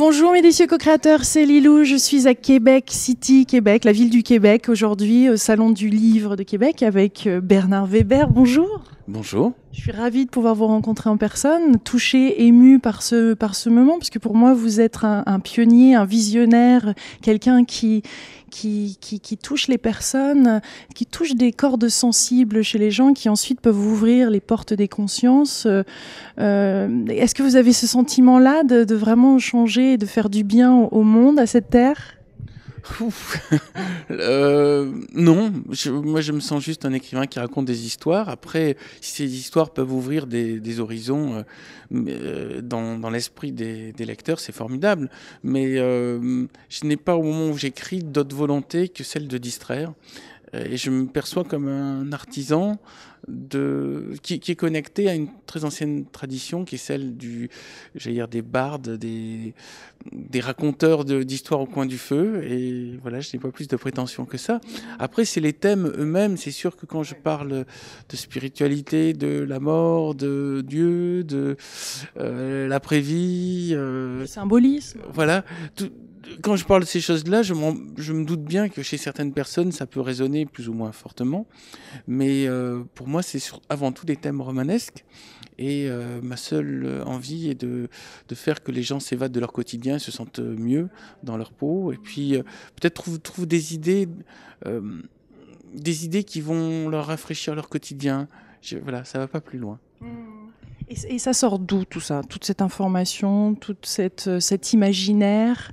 Bonjour mes décieux co-créateurs, c'est Lilou, je suis à Québec City, Québec, la ville du Québec, aujourd'hui au Salon du Livre de Québec avec Bernard Weber. Bonjour. Bonjour. Je suis ravie de pouvoir vous rencontrer en personne, touchée, émue par ce moment, parce que pour moi vous êtes un pionnier, un visionnaire, quelqu'un qui touche les personnes, qui touche des cordes sensibles chez les gens, qui ensuite peuvent ouvrir les portes des consciences. Est-ce que vous avez ce sentiment-là de vraiment changer et de faire du bien au monde, à cette terre ? Non, moi je me sens juste un écrivain qui raconte des histoires. Après, si ces histoires peuvent ouvrir des horizons dans l'esprit des lecteurs, c'est formidable. Mais je n'ai pas, au moment où j'écris, d'autre volonté que celle de distraire. Et je me perçois comme un artisan qui est connecté à une très ancienne tradition qui est celle des bardes, des raconteurs d'histoires au coin du feu. Et voilà, je n'ai pas plus de prétention que ça. Après, c'est les thèmes eux-mêmes. C'est sûr que quand je parle de spiritualité, de la mort, de Dieu, de l'après-vie... Le symbolisme. Voilà, quand je parle de ces choses-là, je me doute bien que chez certaines personnes, ça peut résonner plus ou moins fortement. Mais pour moi, c'est avant tout des thèmes romanesques. Et ma seule envie est de faire que les gens s'évadent de leur quotidien et se sentent mieux dans leur peau. Et puis peut-être trouvent des idées qui vont leur rafraîchir leur quotidien. Voilà, ça va pas plus loin. Et ça sort d'où tout ça, toute cette information, toute cet imaginaire ?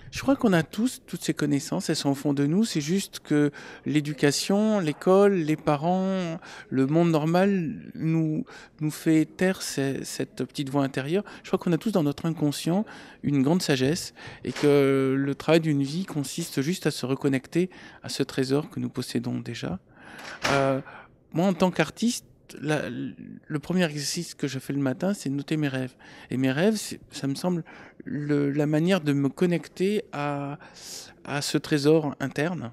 Je crois qu'on a tous toutes ces connaissances, elles sont au fond de nous. C'est juste que l'éducation, l'école, les parents, le monde normal nous fait taire cette petite voix intérieure. Je crois qu'on a tous dans notre inconscient une grande sagesse et que le travail d'une vie consiste juste à se reconnecter à ce trésor que nous possédons déjà. Moi, en tant qu'artiste, le premier exercice que je fais le matin, c'est de noter mes rêves. Et mes rêves, ça me semble la manière de me connecter à ce trésor interne,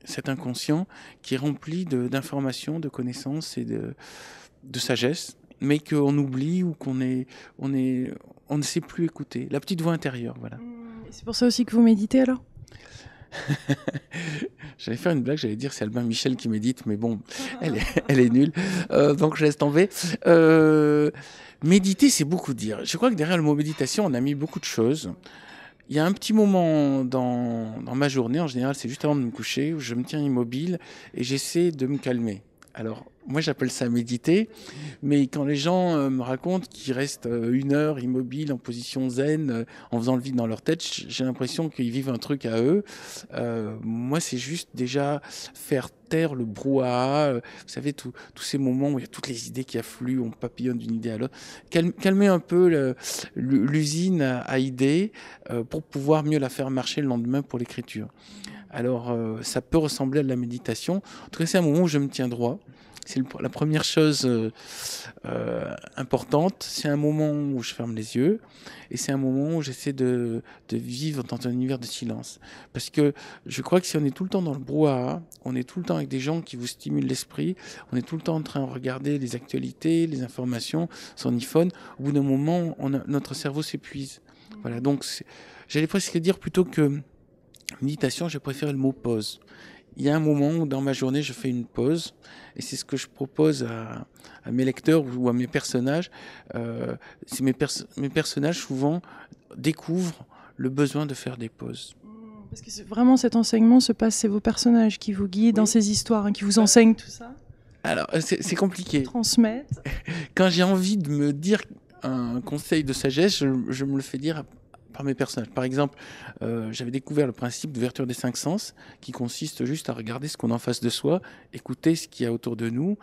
cet inconscient qui est rempli d'informations, de connaissances et de sagesse, mais qu'on oublie ou on ne sait plus écouter. La petite voix intérieure, voilà. C'est pour ça aussi que vous méditez alors ? J'allais faire une blague, j'allais dire c'est Albin Michel qui médite, mais bon, elle est nulle, donc je laisse tomber. Méditer, c'est beaucoup dire. Je crois que derrière le mot méditation, on a mis beaucoup de choses. Il y a un petit moment dans ma journée, en général c'est juste avant de me coucher, où je me tiens immobile et j'essaie de me calmer. Alors, moi j'appelle ça méditer, mais quand les gens me racontent qu'ils restent 1 heure immobiles en position zen, en faisant le vide dans leur tête, j'ai l'impression qu'ils vivent un truc à eux. Moi c'est juste déjà faire taire le brouhaha, vous savez, tous ces moments où il y a toutes les idées qui affluent, on papillonne d'une idée à l'autre. Calmer un peu l'usine à idées pour pouvoir mieux la faire marcher le lendemain pour l'écriture. Alors, ça peut ressembler à de la méditation. En tout cas, c'est un moment où je me tiens droit. C'est la première chose importante. C'est un moment où je ferme les yeux. Et c'est un moment où j'essaie de vivre dans un univers de silence. Parce que je crois que si on est tout le temps dans le brouhaha, on est tout le temps avec des gens qui vous stimulent l'esprit, on est tout le temps en train de regarder les actualités, les informations, son iPhone, au bout d'un moment, notre cerveau s'épuise. Voilà, donc j'allais presque dire plutôt que méditation, je préfère le mot pause. Il y a un moment où dans ma journée, je fais une pause, et c'est ce que je propose à mes lecteurs ou à mes personnages. Mes personnages, souvent, découvrent le besoin de faire des pauses. Parce que vraiment, cet enseignement se passe, c'est vos personnages qui vous guident dans ces histoires, qui vous enseignent tout ça. Alors, c'est compliqué. Transmettre. Quand j'ai envie de me dire un conseil de sagesse, je me le fais dire par mes personnages. Par exemple, j'avais découvert le principe d'ouverture des 5 sens, qui consiste juste à regarder ce qu'on a en face de soi, écouter ce qu'il y a autour de nous,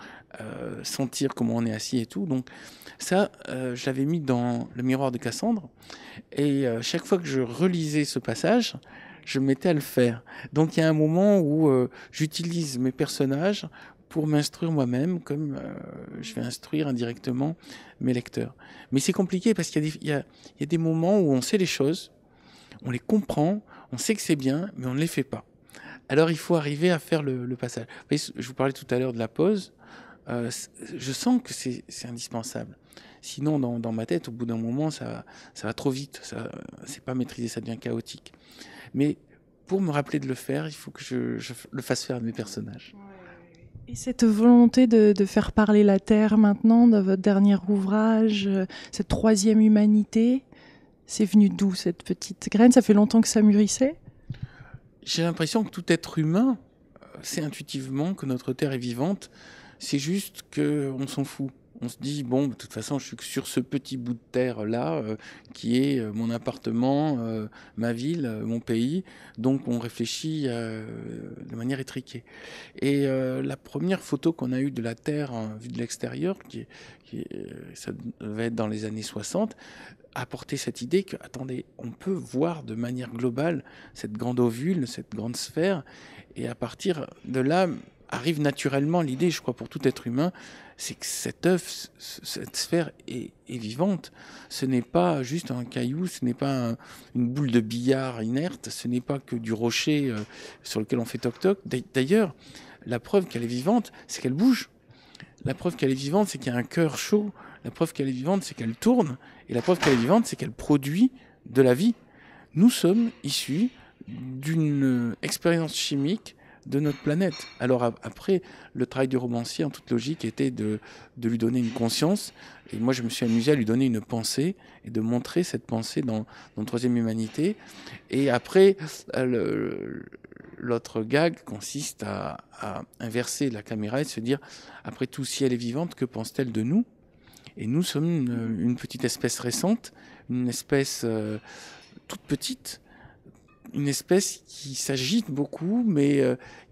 sentir comment on est assis et tout. Donc ça, je l'avais mis dans le miroir de Cassandre, et chaque fois que je relisais ce passage, je me mettais à le faire. Donc il y a un moment où j'utilise mes personnages pour m'instruire moi-même, comme je vais instruire indirectement mes lecteurs. Mais c'est compliqué parce qu'il y a des moments où on sait les choses, on les comprend, on sait que c'est bien, mais on ne les fait pas. Alors il faut arriver à faire le passage. Vous voyez, je vous parlais tout à l'heure de la pause. je sens que c'est indispensable. Sinon, dans ma tête, au bout d'un moment, ça va trop vite. C'est pas maîtrisé, ça devient chaotique. Mais pour me rappeler de le faire, il faut que je le fasse faire à mes personnages. Et cette volonté de faire parler la Terre maintenant, dans votre dernier ouvrage, cette troisième humanité, c'est venu d'où cette petite graine? Ça fait longtemps que ça mûrissait? J'ai l'impression que tout être humain sait intuitivement que notre Terre est vivante. C'est juste qu'on s'en fout. On se dit, bon, de toute façon, je suis sur ce petit bout de terre-là, qui est mon appartement, ma ville, mon pays. Donc, on réfléchit de manière étriquée. Et la première photo qu'on a eue de la Terre vue de l'extérieur, ça devait être dans les années 60, a porté cette idée que, attendez, on peut voir de manière globale cette grande ovule, cette grande sphère. Et à partir de là, arrive naturellement l'idée, je crois, pour tout être humain, c'est que cet œuf, cette sphère est vivante. Ce n'est pas juste un caillou, ce n'est pas une boule de billard inerte, ce n'est pas que du rocher sur lequel on fait toc-toc. D'ailleurs, la preuve qu'elle est vivante, c'est qu'elle bouge. La preuve qu'elle est vivante, c'est qu'il y a un cœur chaud. La preuve qu'elle est vivante, c'est qu'elle tourne. Et la preuve qu'elle est vivante, c'est qu'elle produit de la vie. Nous sommes issus d'une expérience chimique de notre planète. Alors après, le travail du romancier, en toute logique, était de lui donner une conscience. Et moi, je me suis amusé à lui donner une pensée et de montrer cette pensée dans Troisième Humanité. Et après, l'autre gag consiste à inverser la caméra et se dire, après tout, si elle est vivante, que pense-t-elle de nous? Et nous sommes une petite espèce récente, une espèce toute petite, une espèce qui s'agite beaucoup, mais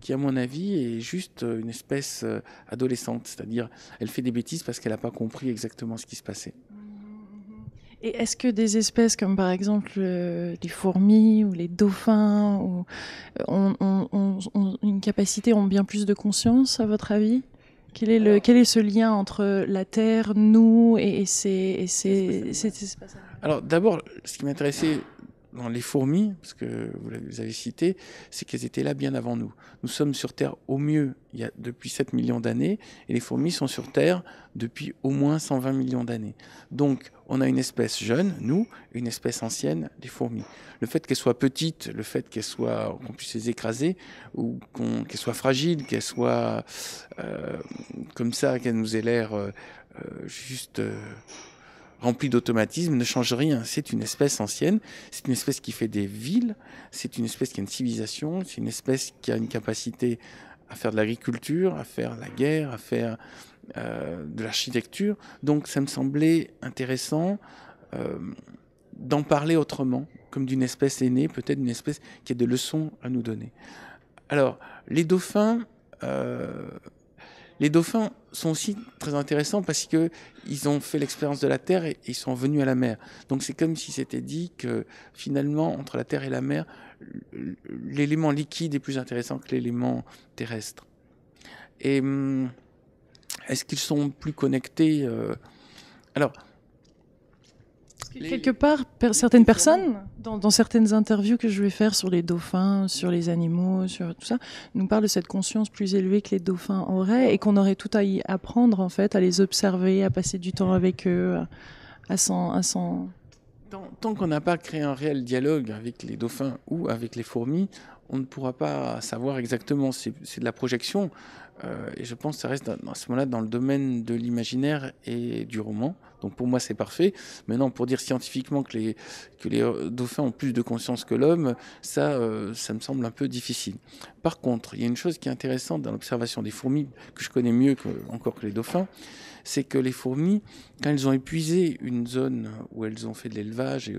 qui, à mon avis, est juste une espèce adolescente. C'est-à-dire, elle fait des bêtises parce qu'elle n'a pas compris exactement ce qui se passait. Et est-ce que des espèces comme par exemple les fourmis ou les dauphins ont une capacité, ont bien plus de conscience, à votre avis? Quel est ce lien entre la Terre, nous et ces espèces? Alors d'abord, ce qui m'intéressait dans les fourmis, parce que vous les avez citées, c'est qu'elles étaient là bien avant nous. Nous sommes sur Terre au mieux depuis 7 millions d'années, et les fourmis sont sur Terre depuis au moins 120 millions d'années. Donc on a une espèce jeune, nous, une espèce ancienne, les fourmis. Le fait qu'elles soient petites, le fait qu'on puisse les écraser, ou qu'elles soient fragiles, qu'elles soient comme ça, qu'elles nous aient l'air juste... rempli d'automatisme, ne change rien. C'est une espèce ancienne, c'est une espèce qui fait des villes, c'est une espèce qui a une civilisation, c'est une espèce qui a une capacité à faire de l'agriculture, à faire la guerre, à faire de l'architecture. Donc ça me semblait intéressant d'en parler autrement, comme d'une espèce aînée, peut-être d'une espèce qui a des leçons à nous donner. Alors, les dauphins... Les dauphins sont aussi très intéressants parce qu'ils ont fait l'expérience de la Terre et ils sont venus à la mer. Donc c'est comme si c'était dit que finalement, entre la Terre et la mer, l'élément liquide est plus intéressant que l'élément terrestre. Et est-ce qu'ils sont plus connectés Alors, quelque part, certaines personnes, dans certaines interviews que je vais faire sur les dauphins, sur les animaux, sur tout ça, nous parlent de cette conscience plus élevée que les dauphins auraient et qu'on aurait tout à y apprendre, en fait, à les observer, à passer du temps avec eux, à s'en... Tant qu'on n'a pas créé un réel dialogue avec les dauphins ou avec les fourmis, on ne pourra pas savoir exactement. C'est de la projection. Et je pense que ça reste à ce moment-là dans le domaine de l'imaginaire et du roman. Donc pour moi, c'est parfait. Maintenant, pour dire scientifiquement que les dauphins ont plus de conscience que l'homme, ça me semble un peu difficile. Par contre, il y a une chose qui est intéressante dans l'observation des fourmis, que je connais mieux encore que les dauphins, c'est que les fourmis, quand elles ont épuisé une zone où elles ont fait de l'élevage et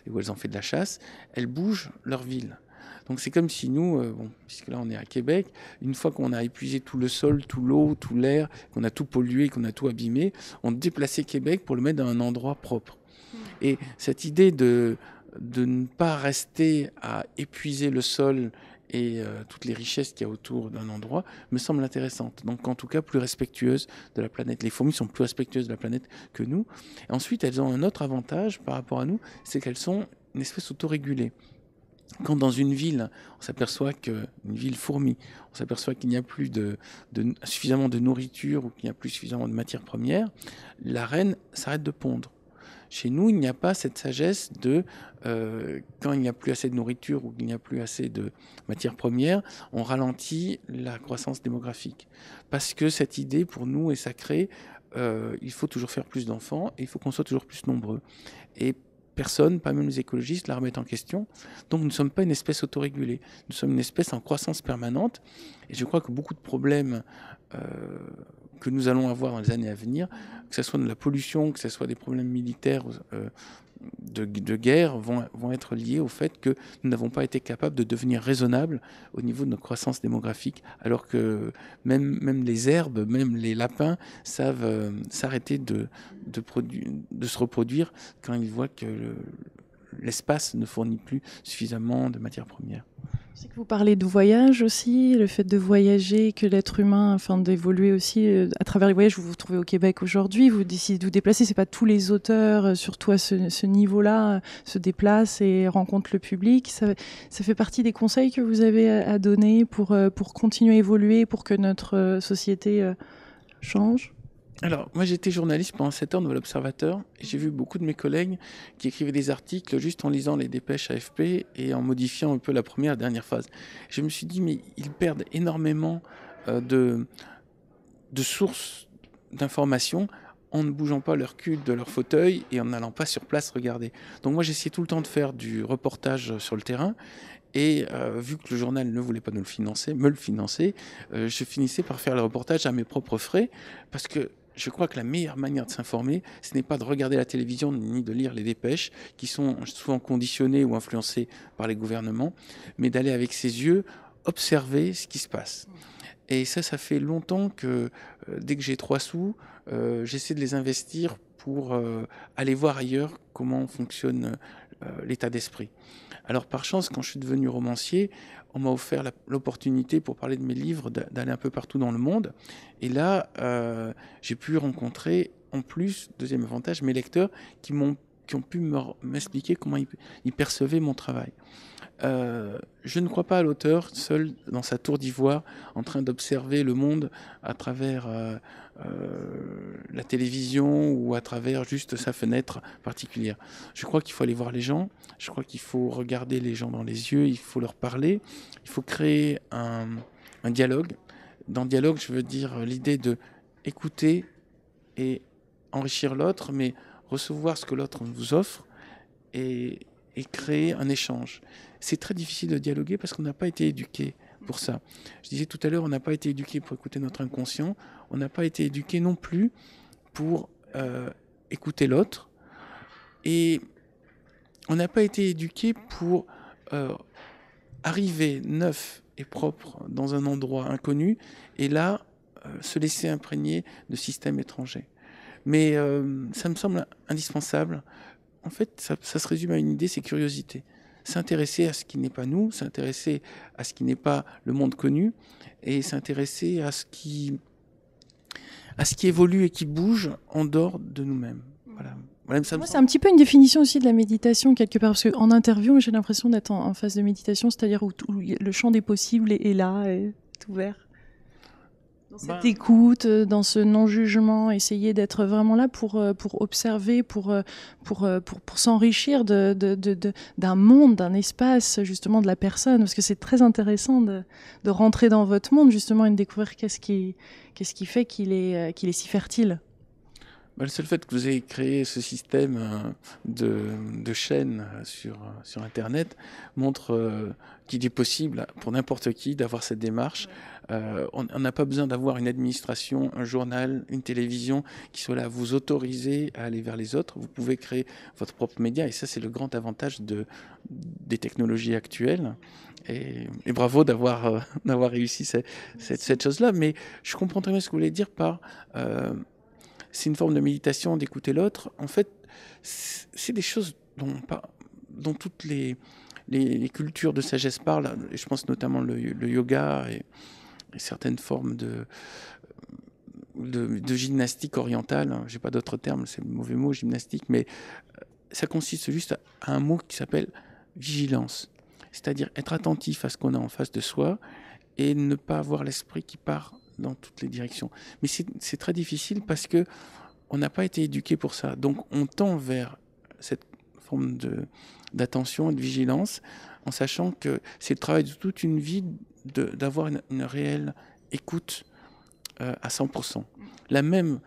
où elles ont fait de la chasse, elles bougent leur ville. Donc c'est comme si nous, puisque là on est à Québec, une fois qu'on a épuisé tout le sol, tout l'eau, tout l'air, qu'on a tout pollué, qu'on a tout abîmé, on déplaçait Québec pour le mettre dans un endroit propre. Et cette idée de ne pas rester à épuiser le sol et toutes les richesses qu'il y a autour d'un endroit me semble intéressante. Donc en tout cas plus respectueuse de la planète. Les fourmis sont plus respectueuses de la planète que nous. Et ensuite elles ont un autre avantage par rapport à nous, c'est qu'elles sont une espèce autorégulée. Quand dans une ville, on s'aperçoit qu'une ville fourmille, on s'aperçoit qu'il n'y a plus suffisamment de nourriture ou qu'il n'y a plus suffisamment de matières premières, la reine s'arrête de pondre. Chez nous, il n'y a pas cette sagesse de quand il n'y a plus assez de nourriture ou qu'il n'y a plus assez de matières premières, on ralentit la croissance démographique. Parce que cette idée, pour nous, est sacrée. Il faut toujours faire plus d'enfants et il faut qu'on soit toujours plus nombreux. Et personne, pas même les écologistes, la remettent en question. Donc nous ne sommes pas une espèce autorégulée. Nous sommes une espèce en croissance permanente. Et je crois que beaucoup de problèmes que nous allons avoir dans les années à venir, que ce soit de la pollution, que ce soit des problèmes militaires, de guerre, vont être liés au fait que nous n'avons pas été capables de devenir raisonnables au niveau de notre croissance démographique, alors que même les herbes, même les lapins savent s'arrêter de se reproduire quand ils voient que l'espace ne fournit plus suffisamment de matières premières. Je sais que vous parlez de voyage aussi, le fait de voyager, que l'être humain, afin d'évoluer aussi à travers les voyages. Vous vous trouvez au Québec aujourd'hui, vous décidez de vous déplacer. C'est pas tous les auteurs, surtout à ce niveau-là, se déplacent et rencontrent le public. Ça fait partie des conseils que vous avez à donner pour continuer à évoluer, pour que notre société change. Alors, moi j'étais journaliste pendant 7 ans dans l'Observateur et j'ai vu beaucoup de mes collègues qui écrivaient des articles juste en lisant les dépêches AFP et en modifiant un peu la première et dernière phrase. Je me suis dit, mais ils perdent énormément de sources d'informations en ne bougeant pas leur cul de leur fauteuil et en n'allant pas sur place regarder. Donc moi j'essayais tout le temps de faire du reportage sur le terrain. Et vu que le journal ne voulait pas me le financer, je finissais par faire le reportage à mes propres frais, parce que je crois que la meilleure manière de s'informer, ce n'est pas de regarder la télévision ni de lire les dépêches, qui sont souvent conditionnées ou influencées par les gouvernements, mais d'aller avec ses yeux observer ce qui se passe. Et ça fait longtemps que dès que j'ai 3 sous, j'essaie de les investir pour aller voir ailleurs comment fonctionne l'état d'esprit. Alors par chance, quand je suis devenu romancier, on m'a offert l'opportunité pour parler de mes livres d'aller un peu partout dans le monde. Et là, j'ai pu rencontrer, en plus, deuxième avantage, mes lecteurs qui ont pu m'expliquer comment ils percevaient mon travail. Je ne crois pas à l'auteur seul dans sa tour d'ivoire en train d'observer le monde à travers la télévision ou à travers juste sa fenêtre particulière. Je crois qu'il faut aller voir les gens, je crois qu'il faut regarder les gens dans les yeux, il faut leur parler, il faut créer un dialogue. Dans le dialogue, je veux dire l'idée de écouter et enrichir l'autre, mais recevoir ce que l'autre vous offre et créer un échange. C'est très difficile de dialoguer parce qu'on n'a pas été éduqué pour ça. Je disais tout à l'heure, on n'a pas été éduqué pour écouter notre inconscient, on n'a pas été éduqué non plus pour écouter l'autre, et on n'a pas été éduqué pour arriver neuf et propre dans un endroit inconnu et là se laisser imprégner de systèmes étrangers. Mais ça me semble indispensable. En fait, ça se résume à une idée, c'est curiosité. S'intéresser à ce qui n'est pas nous, s'intéresser à ce qui n'est pas le monde connu, et s'intéresser à ce qui évolue et qui bouge en dehors de nous-mêmes. Voilà. Moi, c'est un petit peu une définition aussi de la méditation, quelque part, parce qu'en interview, j'ai l'impression d'être en phase de méditation, c'est-à-dire où le champ des possibles est là, est ouvert. Dans cette écoute, dans ce non-jugement, essayer d'être vraiment là pour observer, pour s'enrichir d'un monde, d'un espace, justement, de la personne. Parce que c'est très intéressant de rentrer dans votre monde, justement, et de découvrir qu'est-ce qui fait qu'il est si fertile. Le seul fait que vous ayez créé ce système de chaînes sur Internet montre qu'il est possible pour n'importe qui d'avoir cette démarche. On n'a pas besoin d'avoir une administration, un journal, une télévision qui soit là à vous autoriser à aller vers les autres. Vous pouvez créer votre propre média et ça, c'est le grand avantage des technologies actuelles. Et bravo d'avoir réussi cette chose-là. Mais je comprends très bien ce que vous voulez dire par... c'est une forme de méditation, d'écouter l'autre. En fait, c'est des choses dont toutes les cultures de sagesse parlent. Je pense notamment le yoga et certaines formes de gymnastique orientale. Je n'ai pas d'autres termes, c'est le mauvais mot, gymnastique, mais ça consiste juste à un mot qui s'appelle vigilance. c'est-à-dire être attentif à ce qu'on a en face de soi et ne pas avoir l'esprit qui part dans toutes les directions. Mais c'est très difficile parce que on n'a pas été éduqué pour ça. Donc on tend vers cette forme d'attention et de vigilance en sachant que c'est le travail de toute une vie d'avoir une réelle écoute à 100%. La même,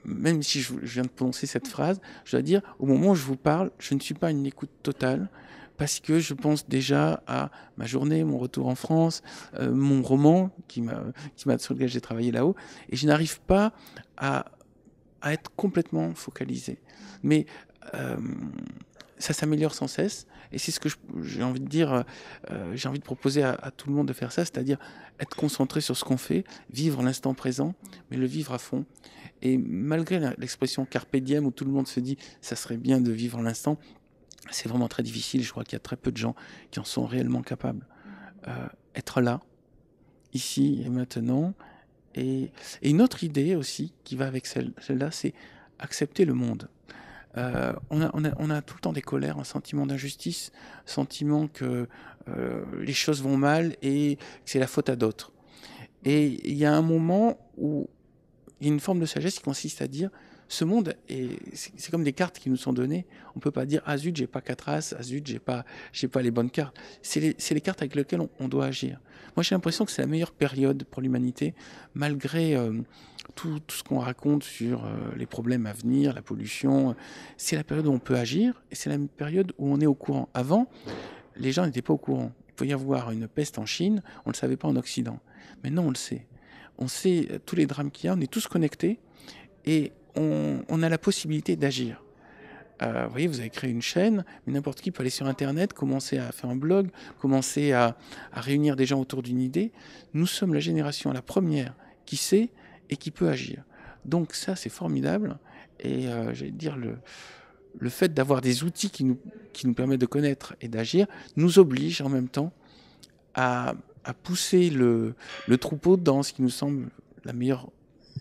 même si je viens de prononcer cette phrase, je dois dire, au moment où je vous parle, je ne suis pas une écoute totale, parce que je pense déjà à ma journée, mon retour en France, mon roman sur lequel j'ai travaillé là-haut, et je n'arrive pas à être complètement focalisé. Mais ça s'améliore sans cesse, et c'est ce que j'ai envie de dire, j'ai envie de proposer à tout le monde de faire ça, c'est-à-dire être concentré sur ce qu'on fait, vivre l'instant présent, mais le vivre à fond. Et malgré l'expression carpe diem, où tout le monde se dit ça serait bien de vivre l'instant, c'est vraiment très difficile. Je crois qu'il y a très peu de gens qui en sont réellement capables. Être là, ici et maintenant. Et une autre idée aussi qui va avec celle-là, c'est accepter le monde. On a tout le temps des colères, un sentiment d'injustice, un sentiment que les choses vont mal et que c'est la faute à d'autres. Et il y a un moment où il y a une forme de sagesse qui consiste à dire ce monde, c'est comme des cartes qui nous sont données. On ne peut pas dire ah zut, j'ai pas 4 as, ah zut, j'ai pas les bonnes cartes. C'est les cartes avec lesquelles on doit agir. Moi, j'ai l'impression que c'est la meilleure période pour l'humanité, malgré tout ce qu'on raconte sur les problèmes à venir, la pollution. C'est la période où on peut agir et c'est la période où on est au courant. Avant, les gens n'étaient pas au courant. Il pouvait y avoir une peste en Chine, on ne le savait pas en Occident. Maintenant, on le sait. On sait tous les drames qu'il y a, on est tous connectés et on a la possibilité d'agir. Vous voyez, vous avez créé une chaîne, mais n'importe qui peut aller sur Internet, commencer à faire un blog, commencer à réunir des gens autour d'une idée. Nous sommes la génération, la première, qui sait et qui peut agir. Donc ça, c'est formidable. Et j'allais dire, le fait d'avoir des outils qui nous permettent de connaître et d'agir nous oblige en même temps à pousser le troupeau dans ce qui nous semble la meilleure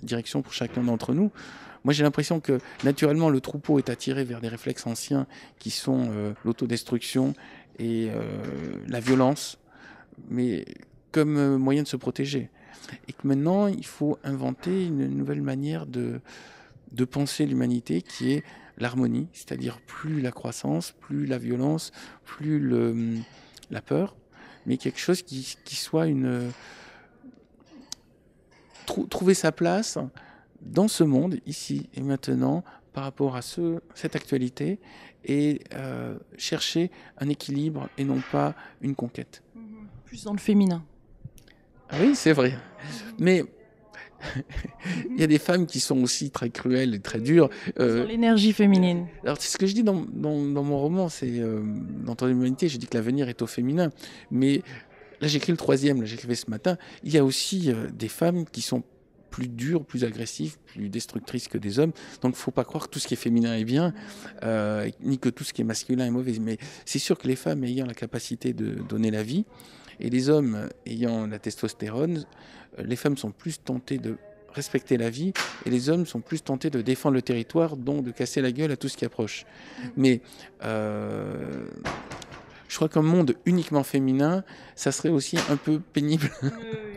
direction pour chacun d'entre nous. Moi, j'ai l'impression que, naturellement, le troupeau est attiré vers des réflexes anciens qui sont l'autodestruction et la violence, mais comme moyen de se protéger. Et que maintenant, il faut inventer une nouvelle manière de penser l'humanité qui est l'harmonie, c'est-à-dire plus la croissance, plus la violence, plus la peur, mais quelque chose qui soit trouver sa place dans ce monde, ici et maintenant, par rapport à cette actualité, et chercher un équilibre et non pas une conquête. Plus dans le féminin. Ah oui, c'est vrai. Mais il y a des femmes qui sont aussi très cruelles et très dures. Sur l'énergie féminine. Alors, c'est ce que je dis dans mon roman, c'est dans Ton humanité, je dis que l'avenir est au féminin. Mais là, j'écris le 3e, là, j'écrivais ce matin. Il y a aussi des femmes qui sont plus dures, plus agressives, plus destructrices que des hommes. Donc, il ne faut pas croire que tout ce qui est féminin est bien, ni que tout ce qui est masculin est mauvais. Mais c'est sûr que les femmes ayant la capacité de donner la vie, et les hommes ayant la testostérone, les femmes sont plus tentées de respecter la vie, et les hommes sont plus tentés de défendre le territoire, donc de casser la gueule à tout ce qui approche. Mais je crois qu'un monde uniquement féminin, ça serait aussi un peu pénible.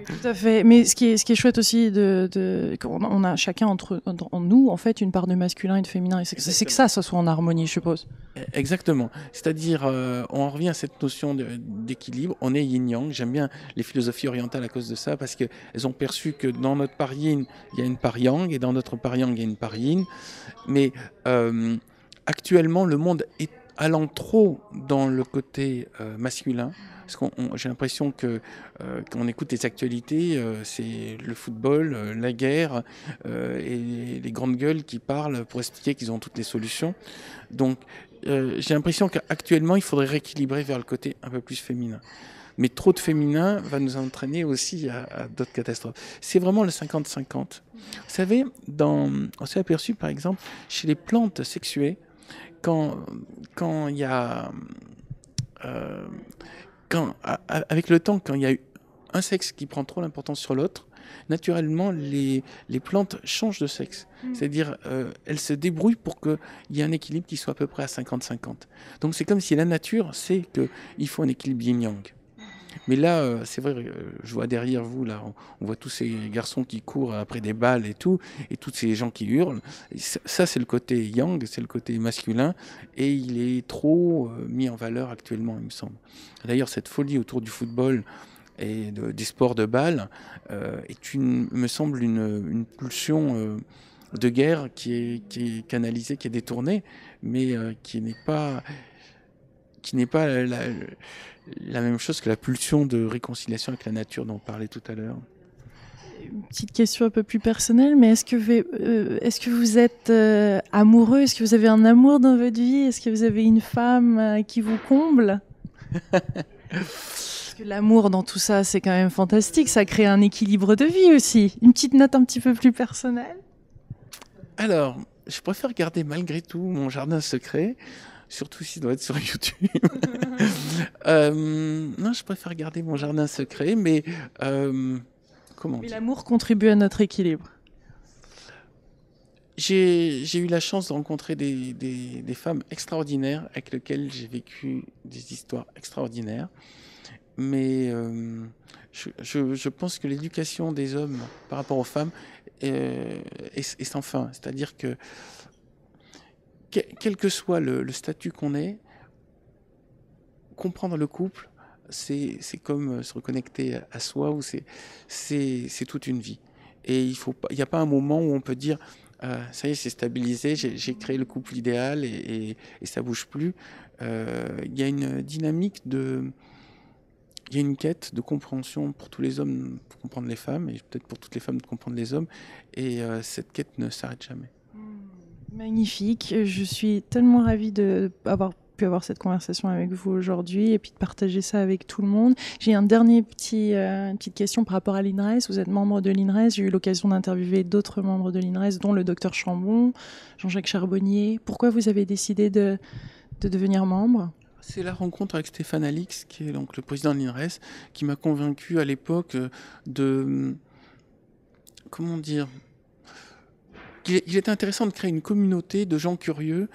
Tout à fait. Mais ce qui est chouette aussi, on a chacun en nous, en fait, une part de masculin et de féminin. Et c'est que ça soit en harmonie, je suppose. Exactement. C'est-à-dire, on en revient à cette notion d'équilibre. On est yin-yang. J'aime bien les philosophies orientales à cause de ça, parce qu'elles ont perçu que dans notre part yin, il y a une part yang, et dans notre part yang, il y a une part yin. Mais actuellement, le monde est allant trop dans le côté masculin. Parce que j'ai l'impression que quand on écoute les actualités, c'est le football, la guerre et les grandes gueules qui parlent pour expliquer qu'ils ont toutes les solutions. Donc j'ai l'impression qu'actuellement, il faudrait rééquilibrer vers le côté un peu plus féminin. Mais trop de féminin va nous entraîner aussi à d'autres catastrophes. C'est vraiment le 50-50. Vous savez, on s'est aperçu par exemple chez les plantes sexuées, quand il y a... avec le temps, quand il y a un sexe qui prend trop l'importance sur l'autre, naturellement, les plantes changent de sexe. C'est-à-dire, elles se débrouillent pour qu'il y ait un équilibre qui soit à peu près à 50-50. Donc c'est comme si la nature sait qu'il faut un équilibre yin-yang. Mais là, c'est vrai, je vois derrière vous, là, on voit tous ces garçons qui courent après des balles et tout, et tous ces gens qui hurlent. Et ça, c'est le côté yang, c'est le côté masculin, et il est trop mis en valeur actuellement, il me semble. D'ailleurs, cette folie autour du football et des sports de balles me semble une pulsion de guerre qui est canalisée, qui est détournée, mais qui n'est pas la même chose que la pulsion de réconciliation avec la nature dont on parlait tout à l'heure. Une petite question un peu plus personnelle, mais est-ce que vous êtes amoureux? Est-ce que vous avez un amour dans votre vie? Est-ce que vous avez une femme qui vous comble? Parce que l'amour dans tout ça, c'est quand même fantastique. Ça crée un équilibre de vie aussi. Une petite note un petit peu plus personnelle? Alors, je préfère garder malgré tout mon jardin secret. Surtout s'il doit être sur YouTube. Non, je préfère garder mon jardin secret, mais comment dire ? L'amour contribue à notre équilibre. J'ai eu la chance de rencontrer des femmes extraordinaires avec lesquelles j'ai vécu des histoires extraordinaires. Mais je pense que l'éducation des hommes par rapport aux femmes est sans fin. C'est-à-dire que quel que soit le statut qu'on ait, comprendre le couple, c'est comme se reconnecter à soi, ou c'est toute une vie. Et il n'y a pas un moment où on peut dire ça y est, c'est stabilisé, j'ai créé le couple idéal et ça bouge plus. Il y a une dynamique il y a une quête de compréhension pour tous les hommes, pour comprendre les femmes, et peut-être pour toutes les femmes de comprendre les hommes. Et cette quête ne s'arrête jamais. Magnifique. Je suis tellement ravie d'avoir pu avoir cette conversation avec vous aujourd'hui et puis de partager ça avec tout le monde. J'ai un dernier petite question par rapport à l'INRES. Vous êtes membre de l'INRES. J'ai eu l'occasion d'interviewer d'autres membres de l'INRES, dont le docteur Chambon, Jean-Jacques Charbonnier. Pourquoi vous avez décidé de devenir membre ? C'est la rencontre avec Stéphane Alix, qui est donc le président de l'INRES, qui m'a convaincu à l'époque de... Comment dire ? Il est intéressant de créer une communauté de gens curieux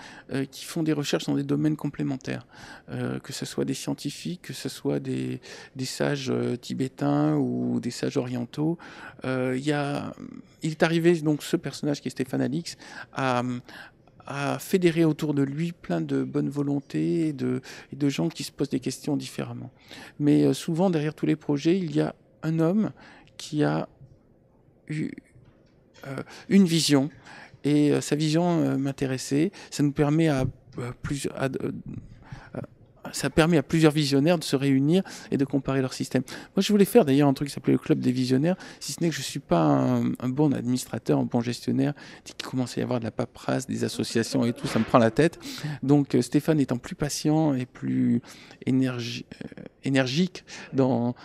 qui font des recherches dans des domaines complémentaires, que ce soit des scientifiques, que ce soit des sages tibétains ou des sages orientaux. Il est arrivé, donc, ce personnage qui est Stéphane Alix à fédérer autour de lui plein de bonne volonté et de gens qui se posent des questions différemment. Mais souvent, derrière tous les projets, il y a un homme qui a eu une vision, et sa vision m'intéressait. Ça nous permet ça permet à plusieurs visionnaires de se réunir et de comparer leur système. Moi, je voulais faire d'ailleurs un truc qui s'appelait le club des visionnaires, si ce n'est que je ne suis pas un bon administrateur, un bon gestionnaire. Dès qu'il commence à y avoir de la paperasse, des associations et tout, ça me prend la tête. Donc Stéphane étant plus patient et plus énergique dans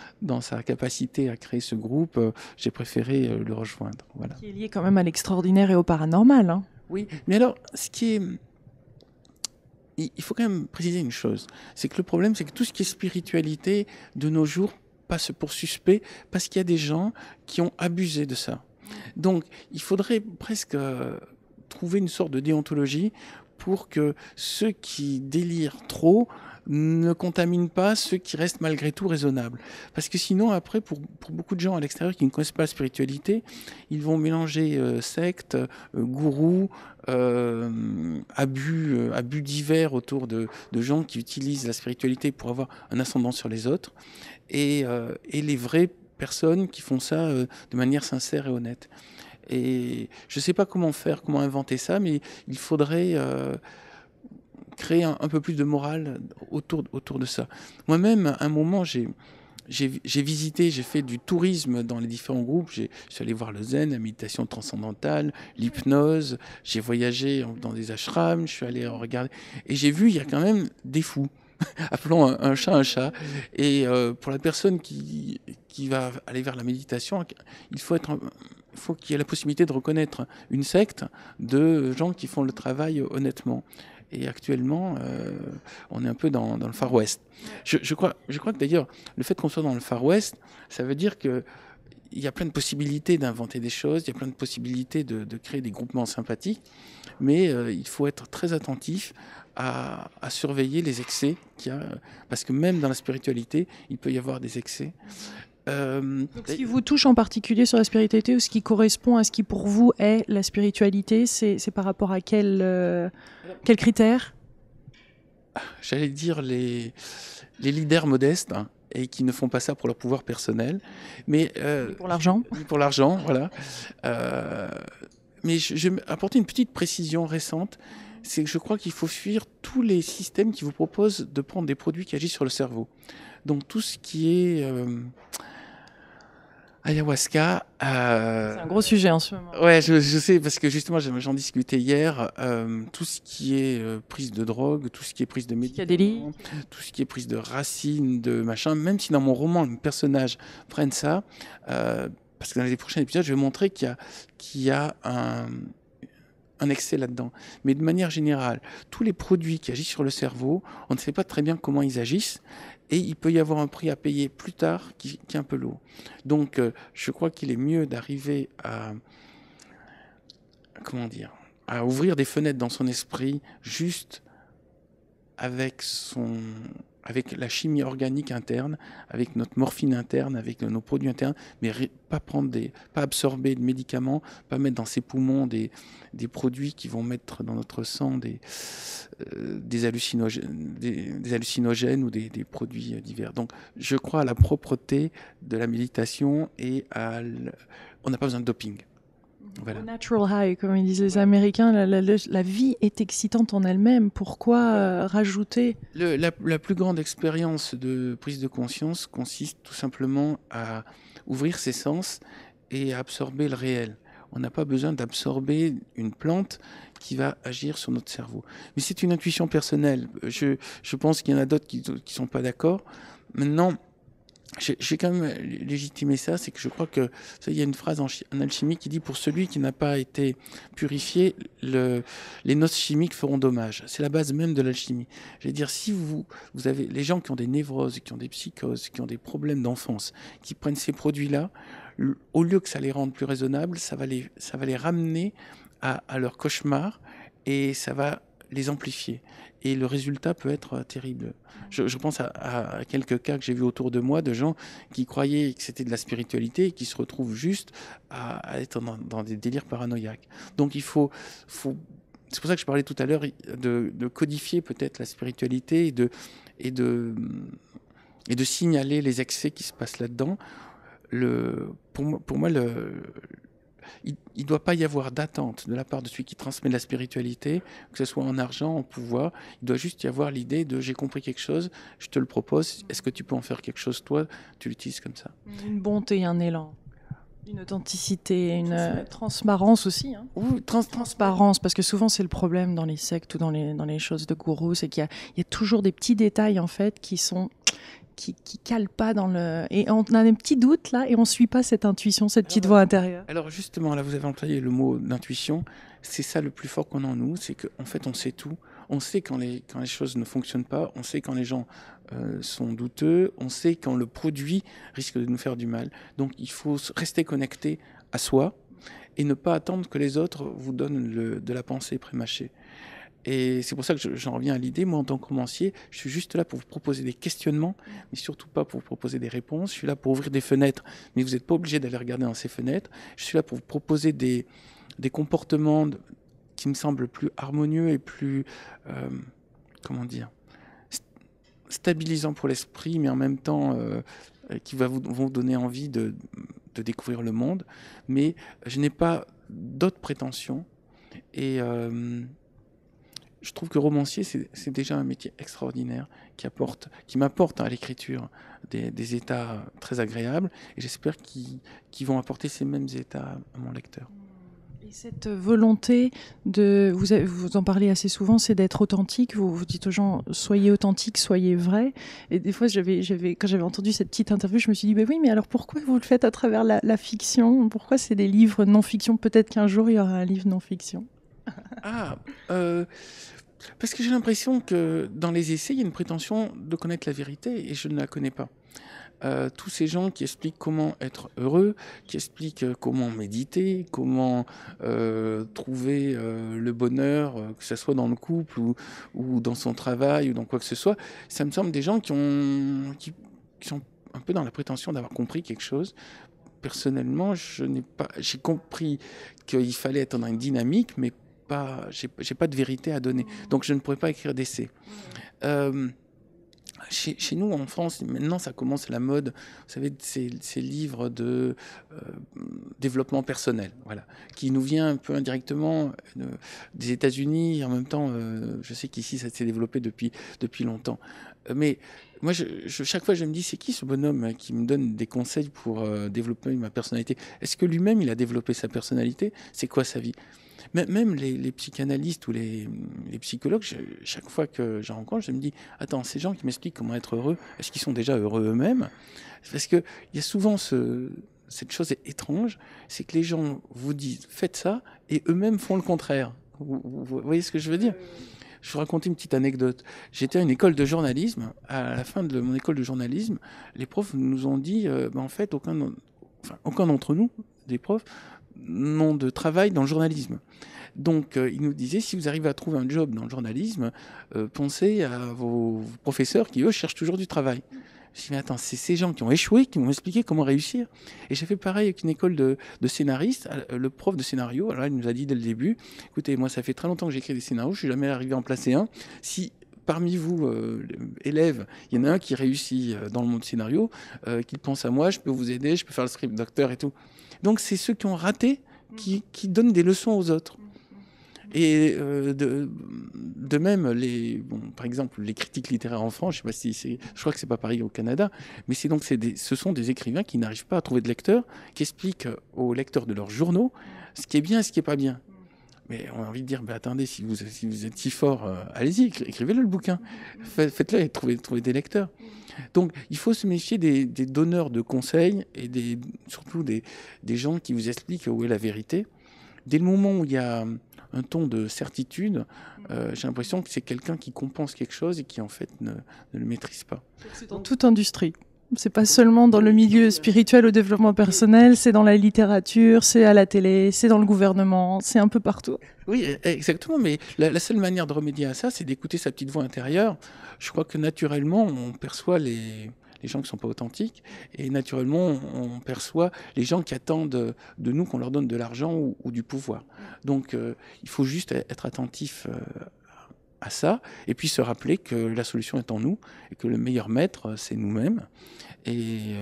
sa capacité à créer ce groupe, j'ai préféré le rejoindre. Voilà. Qui est lié quand même à l'extraordinaire et au paranormal. Hein. Oui, mais alors, il faut quand même préciser une chose, c'est que le problème, c'est que tout ce qui est spiritualité de nos jours passe pour suspect parce qu'il y a des gens qui ont abusé de ça. Donc, il faudrait presque trouver une sorte de déontologie pour que ceux qui délirent trop ne contaminent pas ceux qui restent malgré tout raisonnables. Parce que sinon, après, pour beaucoup de gens à l'extérieur qui ne connaissent pas la spiritualité, ils vont mélanger sectes, gourous, abus divers autour de gens qui utilisent la spiritualité pour avoir un ascendant sur les autres, et les vraies personnes qui font ça de manière sincère et honnête. Et je ne sais pas comment inventer ça, mais il faudrait créer un peu plus de morale autour de ça. Moi-même, à un moment, j'ai visité, j'ai fait du tourisme dans les différents groupes. Je suis allé voir le zen, la méditation transcendantale, l'hypnose. J'ai voyagé dans des ashrams, je suis allé regarder. Et j'ai vu, il y a quand même des fous. Appelons un chat. Et pour la personne qui va aller vers la méditation, il faut qu'il y ait la possibilité de reconnaître une secte de gens qui font le travail honnêtement. Et actuellement, on est un peu dans le Far West. Je crois que d'ailleurs, le fait qu'on soit dans le Far West, ça veut dire que il y a plein de possibilités d'inventer des choses, il y a plein de possibilités de créer des groupements sympathiques, mais il faut être très attentif à surveiller les excès qu'il y a, parce que même dans la spiritualité, il peut y avoir des excès. Donc, ce qui vous touche en particulier sur la spiritualité, ou ce qui correspond à ce qui pour vous est la spiritualité, c'est par rapport à quels critères? J'allais dire les leaders modestes, hein, et qui ne font pas ça pour leur pouvoir personnel, mais Pour l'argent. pour l'argent, voilà. Mais je vais apporter une petite précision récente, c'est que je crois qu'il faut fuir tous les systèmes qui vous proposent de prendre des produits qui agissent sur le cerveau. Donc tout ce qui est ayahuasca. C'est un gros sujet en ce moment. Ouais, je sais, parce que justement, j'en discutais hier. Tout ce qui est prise de drogue, tout ce qui est prise de médicaments, tout ce qui est prise de racines, de machin, même si dans mon roman, le personnage prenne ça, parce que dans les prochains épisodes, je vais montrer qu'il y a un excès là-dedans. Mais de manière générale, tous les produits qui agissent sur le cerveau, on ne sait pas très bien comment ils agissent, et il peut y avoir un prix à payer plus tard qui est un peu lourd. Donc, je crois qu'il est mieux d'arriver à, comment dire, à ouvrir des fenêtres dans son esprit juste avec la chimie organique interne, avec notre morphine interne, avec nos produits internes, mais pas absorber de médicaments, pas mettre dans ses poumons des produits qui vont mettre dans notre sang des hallucinogènes ou des produits divers. Donc, je crois à la propreté de la méditation et on n'a pas besoin de doping. Voilà. Natural high, comme ils disent les Américains, la vie est excitante en elle-même. Pourquoi rajouter? La plus grande expérience de prise de conscience consiste tout simplement à ouvrir ses sens et à absorber le réel. On n'a pas besoin d'absorber une plante qui va agir sur notre cerveau. Mais c'est une intuition personnelle. Je pense qu'il y en a d'autres qui sont pas d'accord. Maintenant, j'ai quand même légitimé ça, c'est que je crois que il y a une phrase en alchimie qui dit: pour celui qui n'a pas été purifié, les noces chimiques feront dommage. C'est la base même de l'alchimie. Je veux dire, si vous avez les gens qui ont des névroses, qui ont des psychoses, qui ont des problèmes d'enfance, qui prennent ces produits-là, au lieu que ça les rende plus raisonnables, ça va les ramener à leur cauchemar, et ça va les amplifier. Et le résultat peut être terrible. Je pense à quelques cas que j'ai vus autour de moi de gens qui croyaient que c'était de la spiritualité et qui se retrouvent juste à être dans des délires paranoïaques. Donc il faut c'est pour ça que je parlais tout à l'heure de codifier peut-être la spiritualité et de signaler les excès qui se passent là-dedans. Pour moi, il ne doit pas y avoir d'attente de la part de celui qui transmet de la spiritualité, que ce soit en argent, en pouvoir. Il doit juste y avoir l'idée de: j'ai compris quelque chose, je te le propose, est-ce que tu peux en faire quelque chose, toi? Tu l'utilises comme ça. Une bonté, un élan, une authenticité, une transparence aussi. Hein. Oui, transparence, parce que souvent c'est le problème dans les sectes ou dans les choses de gourous, c'est qu'il y a toujours des petits détails en fait qui calent pas dans le... Et on a des petits doutes là, et on suit pas cette intuition, cette petite voix intérieure. Alors justement, là vous avez employé le mot d'intuition, c'est ça le plus fort qu'on a en nous, c'est qu'en fait on sait tout, on sait quand les choses ne fonctionnent pas, on sait quand les gens sont douteux, on sait quand le produit risque de nous faire du mal. Donc il faut rester connecté à soi et ne pas attendre que les autres vous donnent de la pensée prémâchée. Et c'est pour ça que j'en reviens à l'idée. Moi, en tant que romancier, je suis juste là pour vous proposer des questionnements, mais surtout pas pour vous proposer des réponses. Je suis là pour ouvrir des fenêtres, mais vous n'êtes pas obligé d'aller regarder dans ces fenêtres. Je suis là pour vous proposer des comportements qui me semblent plus harmonieux et plus, comment dire, stabilisants pour l'esprit, mais en même temps qui vont vous donner envie de découvrir le monde. Mais je n'ai pas d'autres prétentions. Et je trouve que romancier, c'est déjà un métier extraordinaire qui m'apporte à l'écriture des états très agréables, et j'espère qu'ils vont apporter ces mêmes états à mon lecteur. Et cette volonté vous en parlez assez souvent, c'est d'être authentique. Vous dites aux gens: soyez authentiques, soyez vrais. Et des fois, quand j'avais entendu cette petite interview, je me suis dit: oui, mais alors pourquoi vous le faites à travers la fiction? Pourquoi c'est des livres non-fiction? Peut-être qu'un jour, il y aura un livre non-fiction. Parce que j'ai l'impression que dans les essais, il y a une prétention de connaître la vérité, et je ne la connais pas. tous ces gens qui expliquent comment être heureux, qui expliquent comment méditer, comment trouver le bonheur, que ce soit dans le couple ou dans son travail ou dans quoi que ce soit, ça me semble des gens qui sont un peu dans la prétention d'avoir compris quelque chose. Personnellement, j'ai compris qu'il fallait être dans une dynamique, mais j'ai pas de vérité à donner. Donc je ne pourrais pas écrire d'essai. Chez nous, en France, maintenant, ça commence la mode, vous savez, ces livres de développement personnel, voilà, qui nous vient un peu indirectement des États-Unis. En même temps, je sais qu'ici, ça s'est développé depuis longtemps. Mais moi, chaque fois, je me dis, c'est qui ce bonhomme qui me donne des conseils pour développer ma personnalité? Est-ce que lui-même, il a développé sa personnalité? C'est quoi sa vie? Même les psychanalystes ou les psychologues, chaque fois que j'en rencontre, je me dis, attends, ces gens qui m'expliquent comment être heureux, est-ce qu'ils sont déjà heureux eux-mêmes? Parce qu'il y a souvent cette chose étrange, c'est que les gens vous disent, faites ça, et eux-mêmes font le contraire. Vous voyez ce que je veux dire? Je vous raconte une petite anecdote. J'étais à une école de journalisme. À la fin de mon école de journalisme, les profs nous ont dit, en fait, aucun d'entre nous, des profs, n'ont de travail dans le journalisme. Donc, ils nous disaient, si vous arrivez à trouver un job dans le journalisme, pensez à vos professeurs qui, eux, cherchent toujours du travail. Je me suis dit, mais attends, c'est ces gens qui ont échoué qui m'ont expliqué comment réussir. Et j'ai fait pareil avec une école de scénaristes. Le prof de scénario, alors il nous a dit dès le début, écoutez, moi, ça fait très longtemps que j'écris des scénarios, je suis jamais arrivé à en placer un. Si parmi vous, élèves, il y en a un qui réussit dans le monde du scénario, qu'il pense à moi, je peux vous aider, je peux faire le script docteur et tout. Donc, c'est ceux qui ont raté qui donnent des leçons aux autres. Et de même, par exemple, les critiques littéraires en France, je crois que c'est pas pareil au Canada, mais ce sont des écrivains qui n'arrivent pas à trouver de lecteurs, qui expliquent aux lecteurs de leurs journaux ce qui est bien et ce qui est pas bien. Mais on a envie de dire, attendez, si vous êtes si fort, allez-y, écrivez-le le bouquin, faites-le et trouvez des lecteurs. Donc, il faut se méfier des donneurs de conseils et surtout des gens qui vous expliquent où est la vérité. Dès le moment où il y a un ton de certitude, j'ai l'impression que c'est quelqu'un qui compense quelque chose et qui, en fait, ne le maîtrise pas. C'est dans toute industrie. C'est pas seulement dans le milieu spirituel au développement personnel, c'est dans la littérature, c'est à la télé, c'est dans le gouvernement, c'est un peu partout. Oui, exactement, mais la seule manière de remédier à ça, c'est d'écouter sa petite voix intérieure. Je crois que naturellement, on perçoit les gens qui ne sont pas authentiques, et naturellement, on perçoit les gens qui attendent de nous qu'on leur donne de l'argent ou du pouvoir. Donc, il faut juste être attentif à ça, et puis se rappeler que la solution est en nous, et que le meilleur maître, c'est nous-mêmes. Et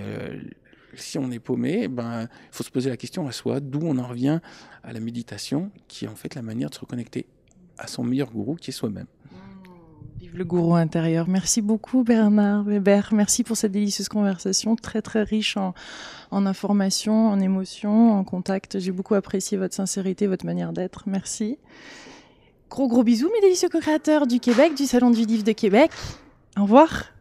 si on est paumé, il faut se poser la question à soi, d'où on en revient à la méditation, qui est en fait la manière de se reconnecter à son meilleur gourou, qui est soi-même. Vive le gourou intérieur. Merci beaucoup Bernard Weber. Merci pour cette délicieuse conversation, très très riche en informations, en émotions, en contact. J'ai beaucoup apprécié votre sincérité, votre manière d'être. Merci. Gros bisous mes délicieux co-créateurs du Québec, du Salon du Livre de Québec. Au revoir.